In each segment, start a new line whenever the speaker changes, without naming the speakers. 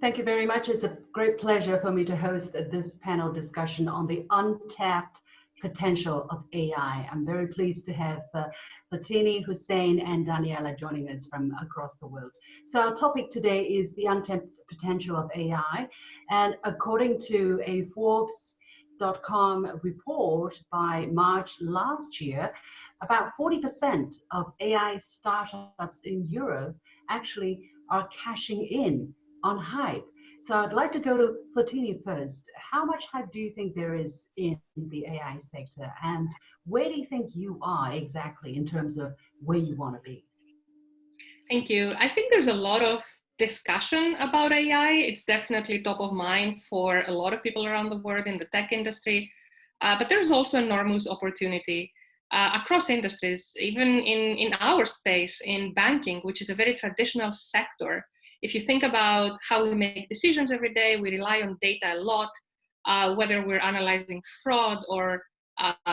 Thank you very much. It's a great pleasure for me to host this panel discussion on the untapped potential of AI. I'm very pleased to have Fatini, Hussein, and Daniela joining us from across the world. So our topic today is the untapped potential of AI. And according to a Forbes.com report by March last year, about 40% of AI startups in Europe actually are cashing in on hype. So I'd like to go to Platini first. How much hype do you think there is in the AI sector? And where do you think you are exactly in terms of where you want to be?
Thank you. I think there's a lot of discussion about AI. It's definitely top of mind for a lot of people around the world in the tech industry. But there's also enormous opportunity across industries, even in our space, in banking, which is a very traditional sector. If you think about how we make decisions every day, we rely on data a lot, whether we're analyzing fraud or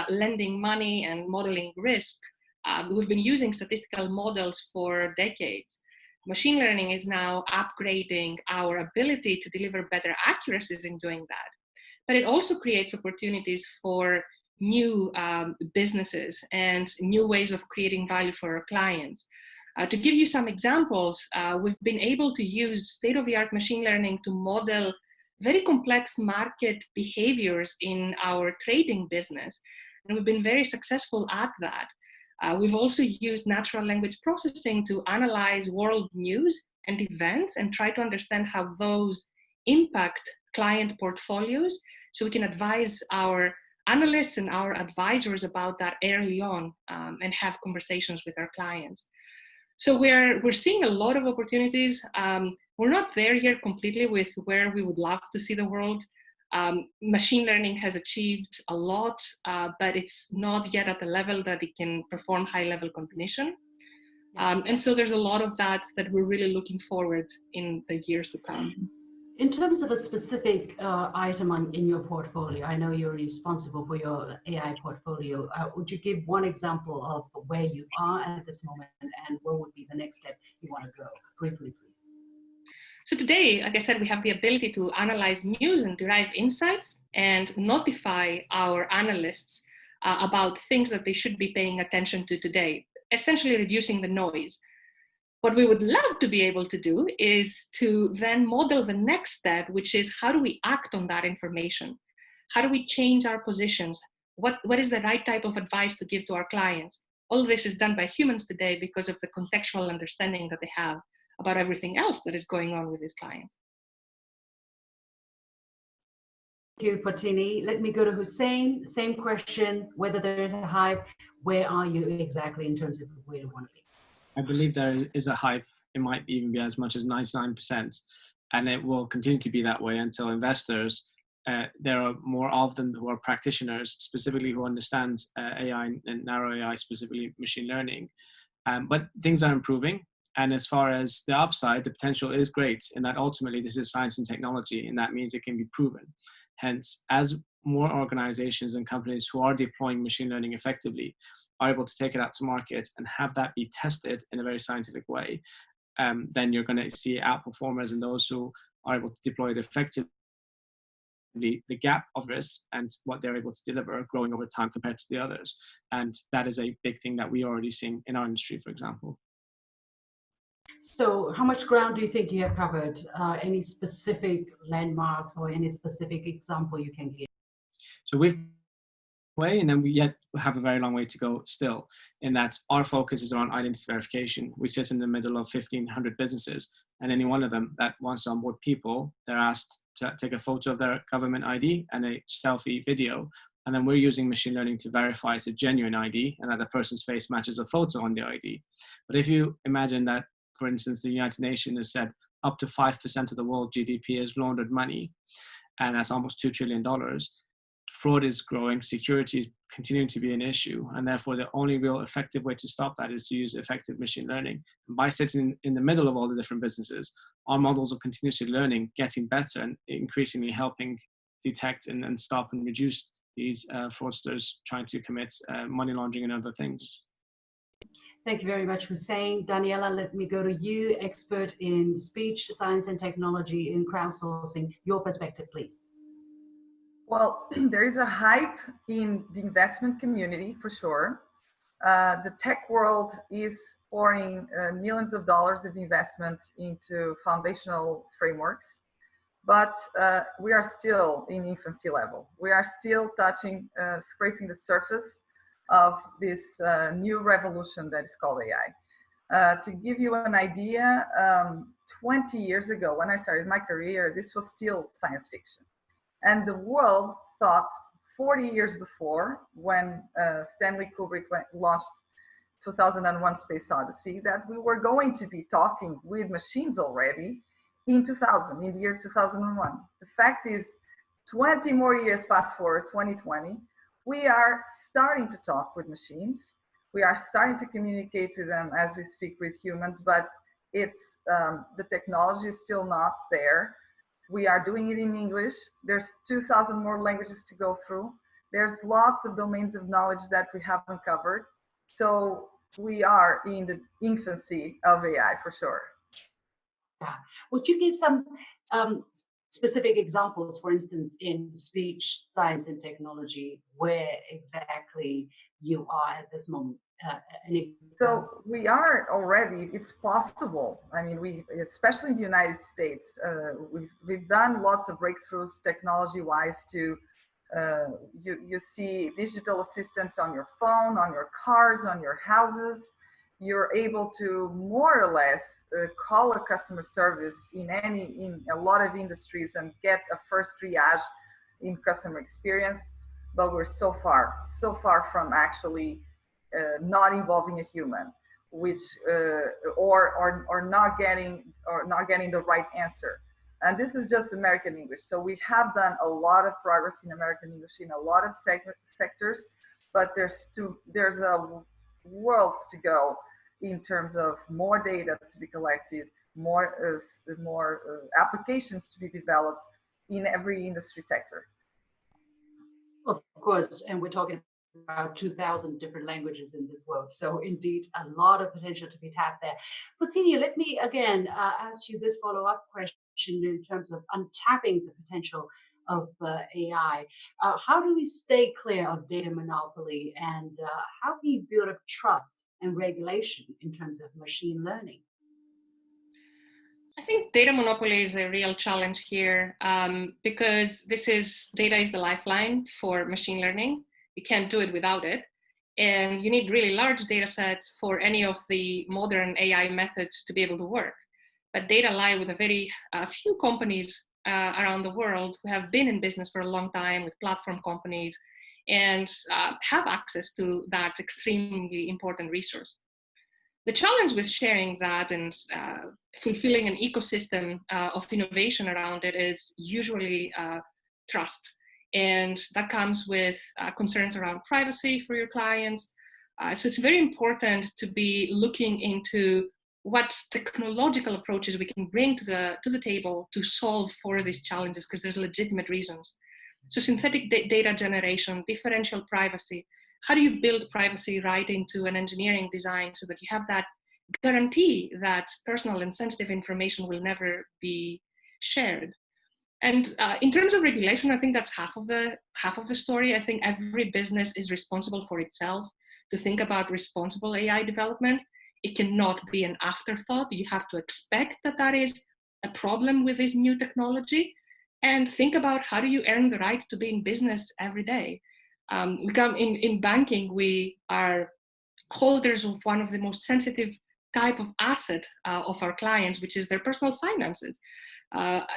lending money and modeling risk. We've been using statistical models for decades. Machine learning is now upgrading our ability to deliver better accuracies in doing that. But it also creates opportunities for new businesses and new ways of creating value for our clients. To give you some examples, we've been able to use state-of-the-art machine learning to model very complex market behaviors in our trading business. And we've been very successful at that. We've also used natural language processing to analyze world news and events and try to understand how those impact client portfolios, so we can advise our analysts and our advisors about that early on and have conversations with our clients. So we're seeing a lot of opportunities. We're not there yet completely with where we would love to see the world. Machine learning has achieved a lot, but it's not yet at the level that it can perform high-level cognition. And so there's a lot of that we're really looking forward in the years to come.
In terms of a specific item in your portfolio, I know you're responsible for your AI portfolio. Would you give one example of where you are at this moment and what would be the next step you want to go? Briefly, please.
So today, like I said, we have the ability to analyze news and derive insights and notify our analysts about things that they should be paying attention to today, essentially reducing the noise. What we would love to be able to do is to then model the next step, which is how do we act on that information? How do we change our positions? What is the right type of advice to give to our clients? All of this is done by humans today because of the contextual understanding that they have about everything else that is going on with these clients.
Thank you, Fatini. Let me go to Hussein. Same question, whether there is a hype, where are you exactly in terms of where you want to be?
I believe there is a hype. It might even be as much as 99%, and it will continue to be that way until investors, there are more of them who are practitioners, specifically who understand AI and narrow AI, specifically machine learning. But things are improving. And as far as the upside, the potential is great in that ultimately this is science and technology, and that means it can be proven. Hence, as more organizations and companies who are deploying machine learning effectively are able to take it out to market and have that be tested in a very scientific way, then you're going to see outperformers and those who are able to deploy it effectively. The gap of risk and what they're able to deliver are growing over time compared to the others. And that is a big thing that we are already seeing in our industry, for example.
So how much ground do you think you have covered? Any specific landmarks or any specific example you can give?
So we've way, and then we yet have a very long way to go still, in that our focus is on identity verification. We sit in the middle of 1,500 businesses, and any one of them that wants to onboard people, they're asked to take a photo of their government ID and a selfie video. And then we're using machine learning to verify it's a genuine ID and that the person's face matches a photo on the ID. But if you imagine that, for instance, the United Nations has said up to 5% of the world GDP is laundered money, and that's almost $2 trillion. Fraud is growing, security is continuing to be an issue, and therefore the only real effective way to stop that is to use effective machine learning. And by sitting in the middle of all the different businesses, our models are continuously learning, getting better, and increasingly helping detect and stop and reduce these fraudsters trying to commit money laundering and other things.
Thank you very much, Hussein. Daniela, let me go to you, expert in speech, science, and technology in crowdsourcing. Your perspective, please.
Well, there is a hype in the investment community for sure. The tech world is pouring millions of dollars of investment into foundational frameworks, but we are still in infancy level. We are still scraping the surface of this new revolution that is called AI. To give you an idea, 20 years ago when I started my career, this was still science fiction. And the world thought 40 years before, when Stanley Kubrick launched 2001 Space Odyssey, that we were going to be talking with machines already in 2000, in the year 2001. The fact is, 20 more years fast forward, 2020, we are starting to talk with machines. We are starting to communicate with them as we speak with humans, but it's the technology is still not there. We are doing it in English. There's 2,000 more languages to go through. There's lots of domains of knowledge that we haven't covered. So we are in the infancy of AI for sure.
Yeah. Would you give some specific examples, for instance, in speech, science, and technology, where exactly you are at this moment?
So we are already, it's possible. I mean, especially in the United States, we've done lots of breakthroughs technology-wise to, you see digital assistants on your phone, on your cars, on your houses. You're able to more or less call a customer service in a lot of industries and get a first triage in customer experience. But we're so far from actually not involving a human, which or not getting the right answer. And this is just American English. So we have done a lot of progress in American English in a lot of sectors, but there's worlds to go in terms of more data to be collected, more applications to be developed in every industry sector.
Of course, and we're talking about 2,000 different languages in this world. So indeed, a lot of potential to be tapped there. Patinia, let me again ask you this follow-up question in terms of untapping the potential of AI. How do we stay clear of data monopoly, and how do you build up trust and regulation in terms of machine learning?
I think data monopoly is a real challenge here because data is the lifeline for machine learning. You can't do it without it. And you need really large data sets for any of the modern AI methods to be able to work. But data lie with a few companies around the world who have been in business for a long time with platform companies and have access to that extremely important resource. The challenge with sharing that and fulfilling an ecosystem of innovation around it is usually trust. And that comes with concerns around privacy for your clients. So it's very important to be looking into what technological approaches we can bring to the table to solve for these challenges, because there's legitimate reasons. So synthetic data generation, differential privacy. How do you build privacy right into an engineering design so that you have that guarantee that personal and sensitive information will never be shared? And in terms of regulation, I think that's half of the story. I think every business is responsible for itself to think about responsible AI development. It cannot be an afterthought. You have to expect that is a problem with this new technology, and think about how do you earn the right to be in business every day. In banking, we are holders of one of the most sensitive type of asset of our clients, which is their personal finances.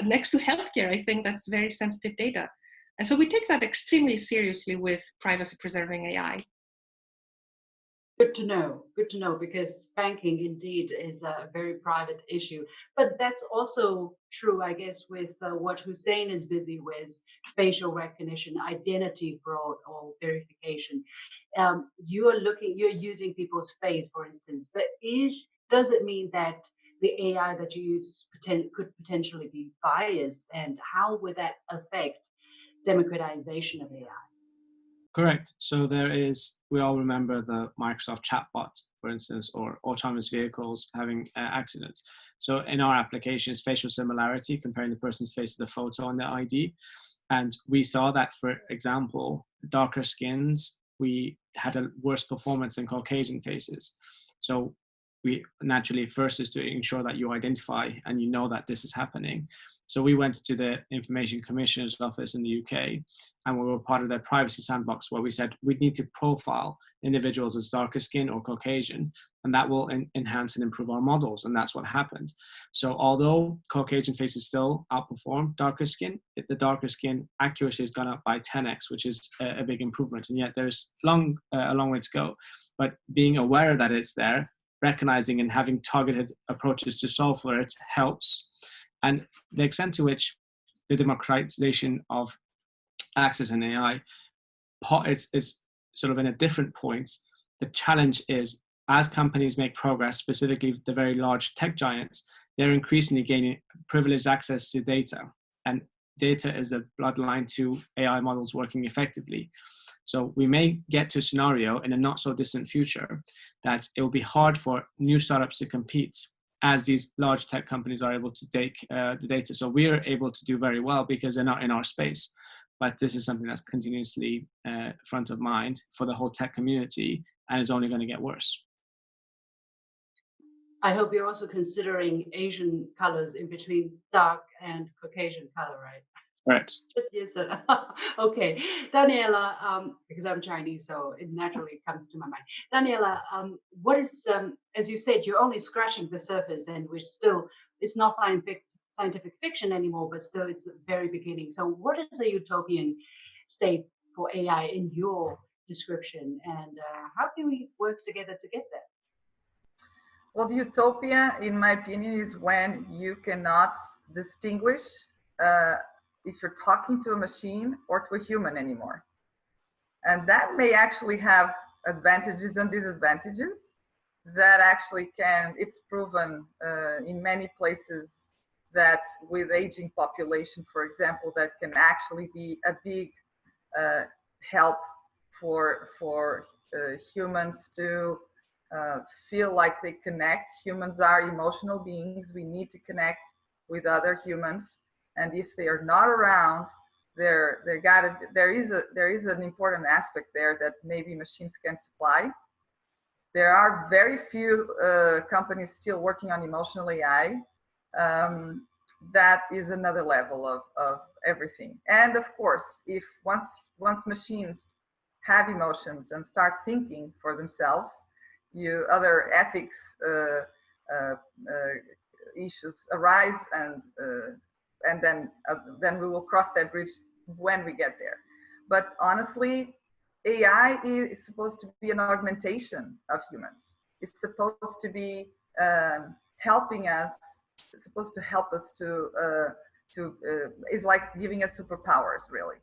Next to healthcare, I think that's very sensitive data. And so we take that extremely seriously with privacy preserving AI.
Good to know, because banking indeed is a very private issue. But that's also true, I guess, with what Hussein is busy with, facial recognition, identity fraud, or verification. You're using people's face, for instance, but does it mean that the AI that you use could potentially be biased, and how would that affect democratization of AI?
Correct. So there is, we all remember the Microsoft chatbot, for instance, or autonomous vehicles having accidents. So in our applications, facial similarity, comparing the person's face to the photo on the ID. And we saw that, for example, darker skins, we had a worse performance than Caucasian faces. So we naturally, first is to ensure that you identify and you know that this is happening. So we went to the Information Commissioner's office in the UK, and we were part of their privacy sandbox, where we said we need to profile individuals as darker skin or Caucasian, and that will enhance and improve our models. And that's what happened. So although Caucasian faces still outperform darker skin, the darker skin accuracy has gone up by 10x, which is a big improvement. And yet there's a long way to go. But being aware that it's there, recognizing and having targeted approaches to solve for it helps. And the extent to which the democratization of access in AI is sort of in a different point. The challenge is, as companies make progress, specifically the very large tech giants, they're increasingly gaining privileged access to data. And data is a bloodline to AI models working effectively. So we may get to a scenario in a not so distant future that it will be hard for new startups to compete as these large tech companies are able to take the data. So we are able to do very well because they're not in our space. But this is something that's continuously front of mind for the whole tech community, and is only going to get worse.
I hope you're also considering Asian colors in between dark and Caucasian color, right?
Right.
Yes, okay. Daniela, because I'm Chinese, so it naturally comes to my mind. Daniela, what is, as you said, you're only scratching the surface, and we're still, it's not scientific fiction anymore, but still it's the very beginning. So what is a utopian state for AI in your description, and how can we work together to get there?
Well, the utopia, in my opinion, is when you cannot distinguish if you're talking to a machine or to a human anymore. And that may actually have advantages and disadvantages that actually it's proven in many places that with aging population, for example, that can actually be a big help for humans to feel like they connect. Humans are emotional beings. We need to connect with other humans. And if they are not around, there is an important aspect there that maybe machines can supply. There are very few companies still working on emotional AI. That is another level of everything. And of course, if once machines have emotions and start thinking for themselves, other ethics issues arise, and then we will cross that bridge when we get there. But honestly, AI is supposed to be an augmentation of humans. It's supposed to be helping us. It's supposed to help us to is like giving us superpowers, really.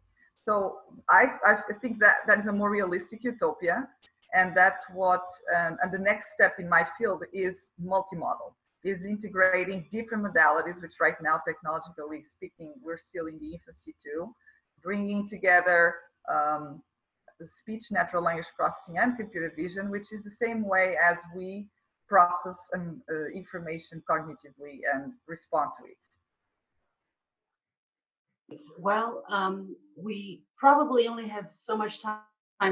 So I think that is a more realistic utopia, and that's what. And the next step in my field is multimodal. Is integrating different modalities, which right now, technologically speaking, we're still in the infancy too, bringing together the speech, natural language processing, and computer vision, which is the same way as we process information cognitively and respond to it.
Well, we probably only have so much time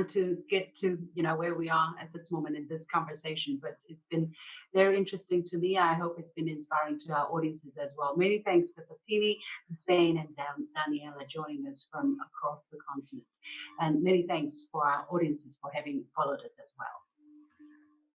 to get to where we are at this moment in this conversation, but it's been very interesting to me. I hope it's been inspiring to our audiences as well. Many thanks for Fatini, Hussein, and Daniela joining us from across the continent, and many thanks for our audiences for having followed us as well.